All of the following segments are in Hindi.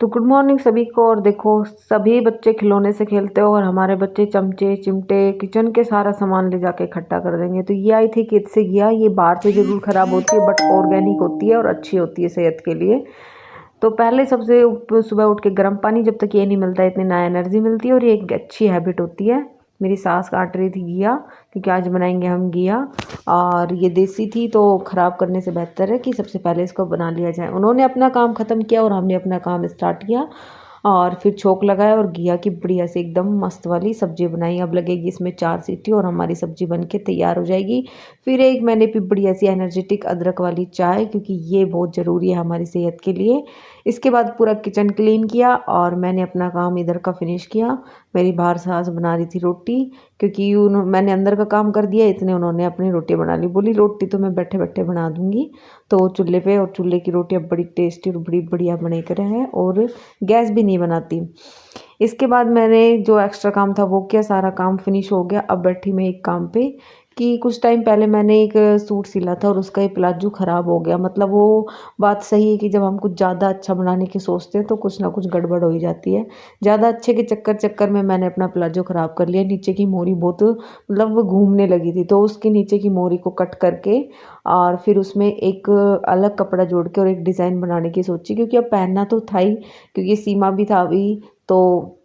तो गुड मॉर्निंग सभी को। और देखो, सभी बच्चे खिलौने से खेलते हो और हमारे बच्चे चमचे चिमटे किचन के सारा सामान ले जाके इकट्ठा कर देंगे। तो ये आई थी किड से गया, ये बाहर से ज़रूर ख़राब होती है बट ऑर्गेनिक होती है और अच्छी होती है सेहत के लिए। तो पहले सबसे सुबह उठ के गर्म पानी, जब तक ये नहीं मिलता इतनी ना एनर्जी मिलती है और ये एक अच्छी हैबिट होती है। मेरी सास काट रही थी घिया, क्योंकि आज बनाएंगे हम घिया, और ये देसी थी तो ख़राब करने से बेहतर है कि सबसे पहले इसको बना लिया जाए। उन्होंने अपना काम ख़त्म किया और हमने अपना काम स्टार्ट किया, और फिर छोंक लगाया और घिया की बढ़िया से एकदम मस्त वाली सब्जी बनाई। अब लगेगी इसमें 4 सीटी और हमारी सब्जी बन के तैयार हो जाएगी। फिर एक मैंने भी बढ़िया सी एनर्जेटिक अदरक वाली चाय, क्योंकि ये बहुत ज़रूरी है हमारी सेहत के लिए। इसके बाद पूरा किचन क्लीन किया और मैंने अपना काम इधर का फिनिश किया। मेरी बाहर सास बना रही थी रोटी, क्योंकि मैंने अंदर का काम कर दिया, इतने उन्होंने अपनी रोटी बना ली। बोली रोटी तो मैं बैठे बैठे बना दूंगी। तो चूल्हे पे, और चूल्हे की रोटी अब बड़ी टेस्टी और बड़ी बढ़िया बने कर है, और गैस भी नहीं बनाती। इसके बाद मैंने जो एक्स्ट्रा काम था वो किया, सारा काम फिनिश हो गया। अब बैठी मैं एक काम पे कि कुछ टाइम पहले मैंने एक सूट सिला था और उसका ये प्लाजो ख़राब हो गया। मतलब वो बात सही है कि जब हम कुछ ज़्यादा अच्छा बनाने की सोचते हैं तो कुछ ना कुछ गड़बड़ हो ही जाती है। ज़्यादा अच्छे के चक्कर में मैंने अपना प्लाजो ख़राब कर लिया। नीचे की मोरी बहुत, मतलब वो घूमने लगी थी, तो उसके नीचे की मोरी को कट करके और फिर उसमें एक अलग कपड़ा जोड़ के और एक डिज़ाइन बनाने की सोची, क्योंकि अब पहनना तो था ही, क्योंकि सीमा भी था अभी, तो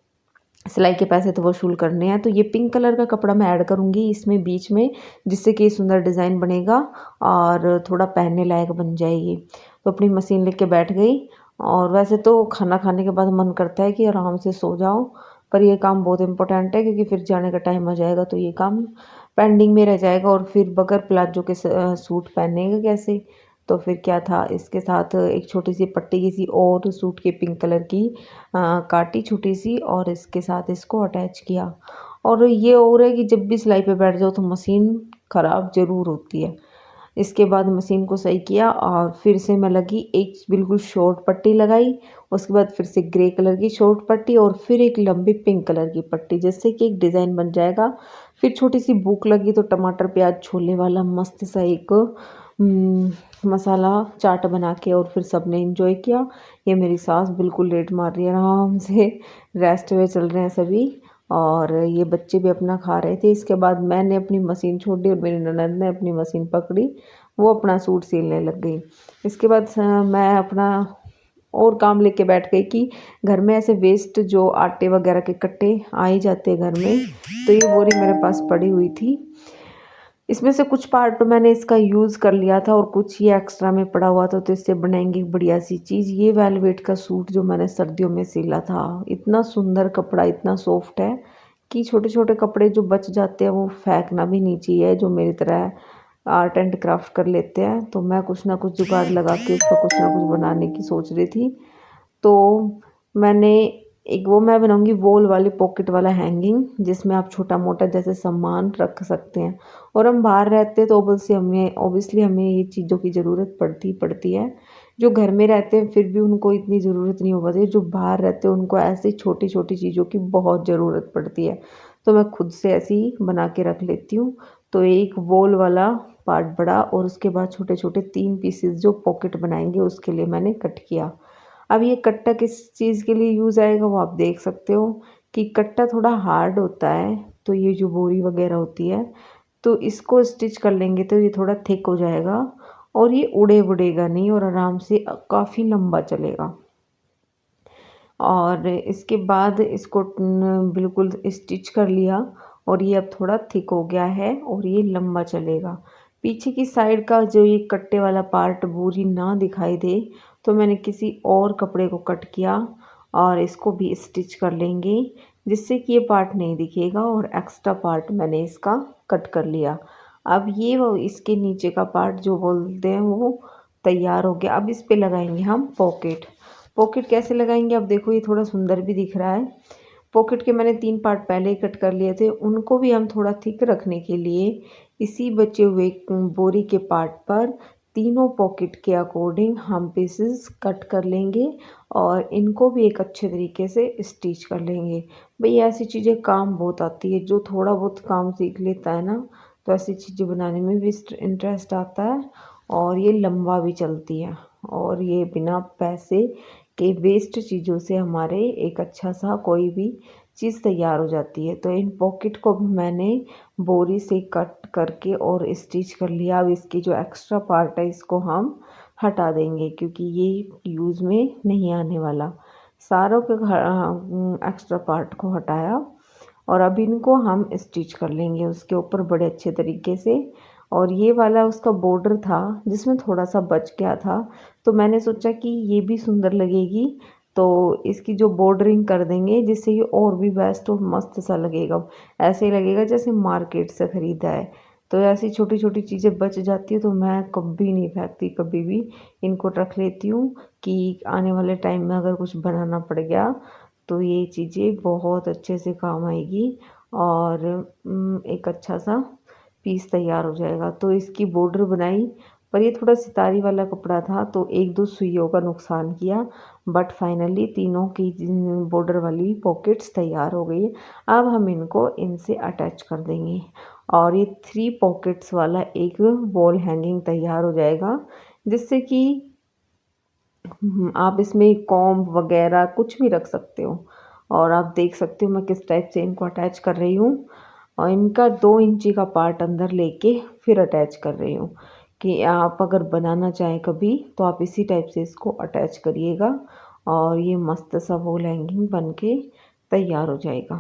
सिलाई के पैसे तो वसूल करने हैं। तो ये पिंक कलर का कपड़ा मैं ऐड करूँगी इसमें बीच में, जिससे कि सुंदर डिज़ाइन बनेगा और थोड़ा पहनने लायक बन जाएगी। तो अपनी मशीन लेके बैठ गई। और वैसे तो खाना खाने के बाद मन करता है कि आराम से सो जाओ, पर ये काम बहुत इंपॉर्टेंट है, क्योंकि फिर जाने का टाइम आ जाएगा तो ये काम पेंडिंग में रह जाएगा। और फिर बगैर प्लाजो के सूट पहनेगा कैसे। तो फिर क्या था, इसके साथ एक छोटी सी पट्टी की सी और सूट के पिंक कलर की काटी छोटी सी, और इसके साथ इसको अटैच किया। और ये और है कि जब भी सिलाई पे बैठ जाओ तो मशीन ख़राब ज़रूर होती है। इसके बाद मशीन को सही किया और फिर से मैं लगी, एक बिल्कुल शॉर्ट पट्टी लगाई, उसके बाद फिर से ग्रे कलर की शॉर्ट पट्टी और फिर एक लंबी पिंक कलर की पट्टी, जिससे कि एक डिज़ाइन बन जाएगा। फिर छोटी सी भूख लगी तो टमाटर प्याज छोले वाला मस्त सा एक मसाला चाट बना के, और फिर सबने एंजॉय किया। ये मेरी सास बिल्कुल लेट मार रही है, आराम से रेस्ट में चल रहे हैं सभी, और ये बच्चे भी अपना खा रहे थे। इसके बाद मैंने अपनी मशीन छोड़ दी और मेरी ननद ने अपनी मशीन पकड़ी, वो अपना सूट सिलने लग गई। इसके बाद मैं अपना और काम लेके बैठ गई कि घर में ऐसे वेस्ट जो आटे वगैरह के कट्टे आ ही जाते हैं घर में, तो ये बोरी मेरे पास पड़ी हुई थी। इसमें से कुछ पार्ट तो मैंने इसका यूज़ कर लिया था और कुछ ये एक्स्ट्रा में पड़ा हुआ था, तो इससे बनाएंगे एक बढ़िया सी चीज़। ये वेलवेट का सूट जो मैंने सर्दियों में सिला था, इतना सुंदर कपड़ा, इतना सॉफ्ट है कि छोटे छोटे कपड़े जो बच जाते हैं वो फेंकना भी नहीं चाहिए, जो मेरी तरह आर्ट एंड क्राफ्ट कर लेते हैं। तो मैं कुछ ना कुछ जुगाड़ लगा के इसका कुछ ना कुछ बनाने की सोच रही थी। तो मैंने एक वो मैं बनाऊंगी वॉल वाली पॉकेट वाला हैंगिंग, जिसमें आप छोटा मोटा जैसे सामान रख सकते हैं। और हम बाहर रहते हैं तो ओबियसली हमें ये चीज़ों की ज़रूरत पड़ती है। जो घर में रहते हैं फिर भी उनको इतनी ज़रूरत नहीं हो पाती है, जो बाहर रहते हैं उनको ऐसी छोटी छोटी चीज़ों की बहुत ज़रूरत पड़ती है। तो मैं खुद से ऐसी बना के रख लेती हूँ। तो एक वॉल वाला पार्ट बड़ा, और उसके बाद छोटे छोटे 3 पीसेस जो पॉकेट बनाएंगे उसके लिए मैंने कट किया। अब ये कट्टा किस चीज़ के लिए यूज़ आएगा वो आप देख सकते हो कि कट्टा थोड़ा हार्ड होता है, तो ये जो बोरी वगैरह होती है, तो इसको स्टिच कर लेंगे तो ये थोड़ा थिक हो जाएगा और ये उड़ेगा नहीं, और आराम से काफ़ी लंबा चलेगा। और इसके बाद इसको बिल्कुल स्टिच कर लिया, और ये अब थोड़ा थिक हो गया है और ये लंबा चलेगा। पीछे की साइड का जो ये कट्टे वाला पार्ट बोरी ना दिखाई दे, तो मैंने किसी और कपड़े को कट किया और इसको भी स्टिच कर लेंगे। जिससे कि ये पार्ट नहीं दिखेगा, और एक्स्ट्रा पार्ट मैंने इसका कट कर लिया। अब ये वो इसके नीचे का पार्ट जो बोलते हैं वो तैयार हो गया। अब इस पे लगाएंगे हम पॉकेट। पॉकेट कैसे लगाएंगे, अब देखो ये थोड़ा सुंदर भी दिख रहा है। पॉकेट के मैंने 3 पार्ट पहले ही कट कर लिए थे, उनको भी हम थोड़ा थिक रखने के लिए इसी बचे हुए बोरी के पार्ट पर तीनों पॉकेट के अकॉर्डिंग हम पीसेस कट कर लेंगे, और इनको भी एक अच्छे तरीके से स्टिच कर लेंगे। भई ऐसी चीज़ें काम बहुत आती है, जो थोड़ा बहुत काम सीख लेता है ना, तो ऐसी चीज़ें बनाने में भी इंटरेस्ट आता है, और ये लंबा भी चलती है, और ये बिना पैसे के वेस्ट चीज़ों से हमारे एक अच्छा सा कोई भी चीज़ तैयार हो जाती है। तो इन पॉकेट को भी मैंने बोरी से कट करके और स्टिच कर लिया। अब इसकी जो एक्स्ट्रा पार्ट है इसको हम हटा देंगे, क्योंकि ये यूज़ में नहीं आने वाला। सारों के एक्स्ट्रा पार्ट को हटाया, और अब इनको हम स्टिच कर लेंगे उसके ऊपर बड़े अच्छे तरीके से। और ये वाला उसका बॉर्डर था जिसमें थोड़ा सा बच गया था, तो मैंने सोचा कि ये भी सुंदर लगेगी, तो इसकी जो बॉर्डरिंग कर देंगे, जिससे ये और भी बेस्ट और मस्त सा लगेगा। ऐसे ही लगेगा जैसे मार्केट से ख़रीदा है। तो ऐसी छोटी छोटी चीज़ें बच जाती है, तो मैं कभी नहीं फेंकती, कभी भी इनको रख लेती हूँ कि आने वाले टाइम में अगर कुछ बनाना पड़ गया तो ये चीज़ें बहुत अच्छे से काम आएगी, और एक अच्छा सा पीस तैयार हो जाएगा। तो इसकी बॉर्डर बनाई, पर ये थोड़ा सितारी वाला कपड़ा था, तो 1-2 सुइयों का नुकसान किया, बट फाइनली तीनों की बॉर्डर वाली पॉकेट्स तैयार हो गई। अब हम इनको इनसे अटैच कर देंगे, और ये 3 पॉकेट्स वाला एक वॉल हैंगिंग तैयार हो जाएगा, जिससे कि आप इसमें कॉम्ब वगैरह कुछ भी रख सकते हो। और आप देख सकते हो मैं किस टाइप से इनको अटैच कर रही हूँ, और इनका 2 इंची का पार्ट अंदर लेके फिर अटैच कर रही हूँ, कि आप अगर बनाना चाहें कभी तो आप इसी टाइप से इसको अटैच करिएगा, और ये मस्त सा वॉल हैंगिंग बन के तैयार हो जाएगा।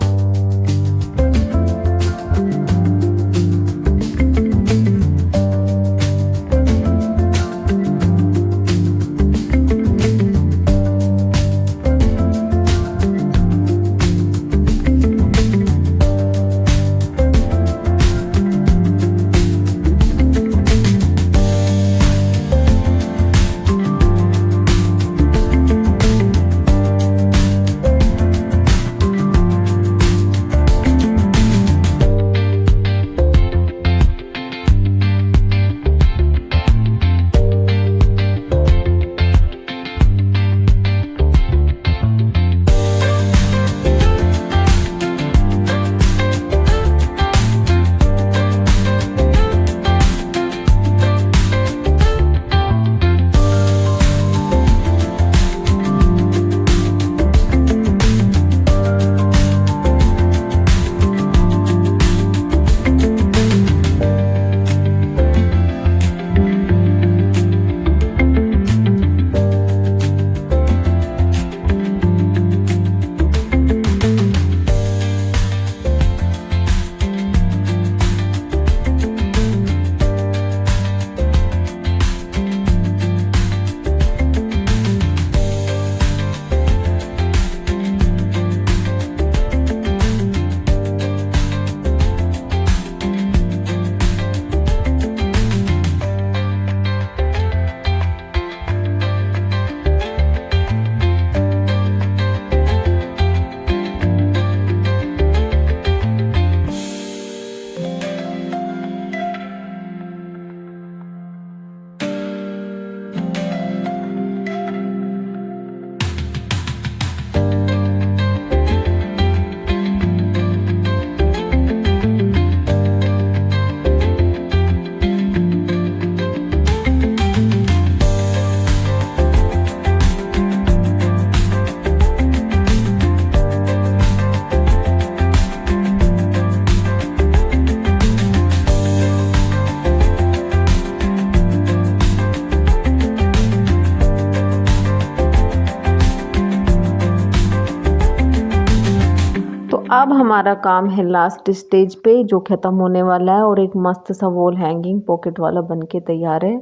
अब हमारा काम है लास्ट स्टेज पे, जो ख़त्म होने वाला है, और एक मस्त सा वॉल हैंगिंग पॉकेट वाला बन के तैयार है।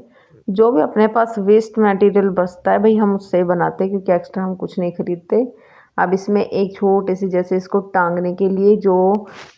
जो भी अपने पास वेस्ट मटेरियल बचता है भाई हम उससे बनाते हैं, क्योंकि एक्स्ट्रा हम कुछ नहीं खरीदते। अब इसमें एक छोटे से जैसे इसको टांगने के लिए जो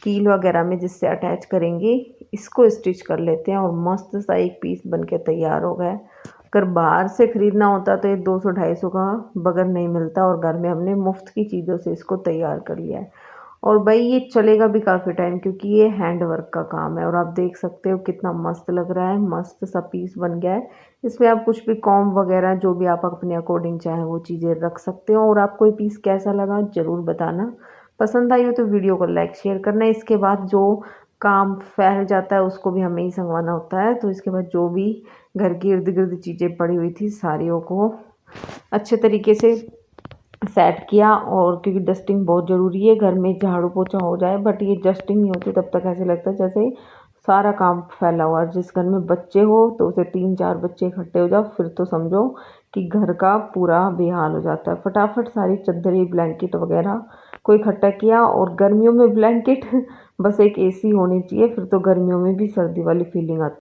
कील वगैरह में जिससे अटैच करेंगे इसको स्टिच कर लेते हैं और मस्त सा एक पीस बन के तैयार हो गया है। अगर बाहर से ख़रीदना होता तो ये 200-250 का बगैर नहीं मिलता और घर में हमने मुफ्त की चीज़ों से इसको तैयार कर लिया है। और भाई ये चलेगा भी काफ़ी टाइम क्योंकि ये हैंड वर्क का काम है और आप देख सकते हो कितना मस्त लग रहा है, मस्त सा पीस बन गया है। इसमें आप कुछ भी कॉम्ब वगैरह जो भी आप अपने अकॉर्डिंग चाहें वो चीज़ें रख सकते हो। और आपको ये पीस कैसा लगा ज़रूर बताना। पसंद आई हो तो वीडियो को लाइक शेयर करना। इसके बाद जो काम फैल जाता है उसको भी हमें ही संगवाना होता है। तो इसके बाद जो भी घर की इर्द गिर्द चीज़ें पड़ी हुई थी सारियों को अच्छे तरीके से सेट किया। और क्योंकि डस्टिंग बहुत ज़रूरी है, घर में झाड़ू पोछा हो जाए बट ये डस्टिंग नहीं होती तब तक ऐसे लगता है जैसे सारा काम फैला हुआ है। जिस घर में बच्चे हो तो उसे 3-4 बच्चे इकट्ठे हो जाओ फिर तो समझो कि घर का पूरा बेहाल हो जाता है। फटाफट सारी चद्दरें ब्लैंकेट वगैरह को इकट्ठा किया। और गर्मियों में ब्लैंकेट बस एक एसी होनी चाहिए फिर तो गर्मियों में भी सर्दी वाली फीलिंग आती है।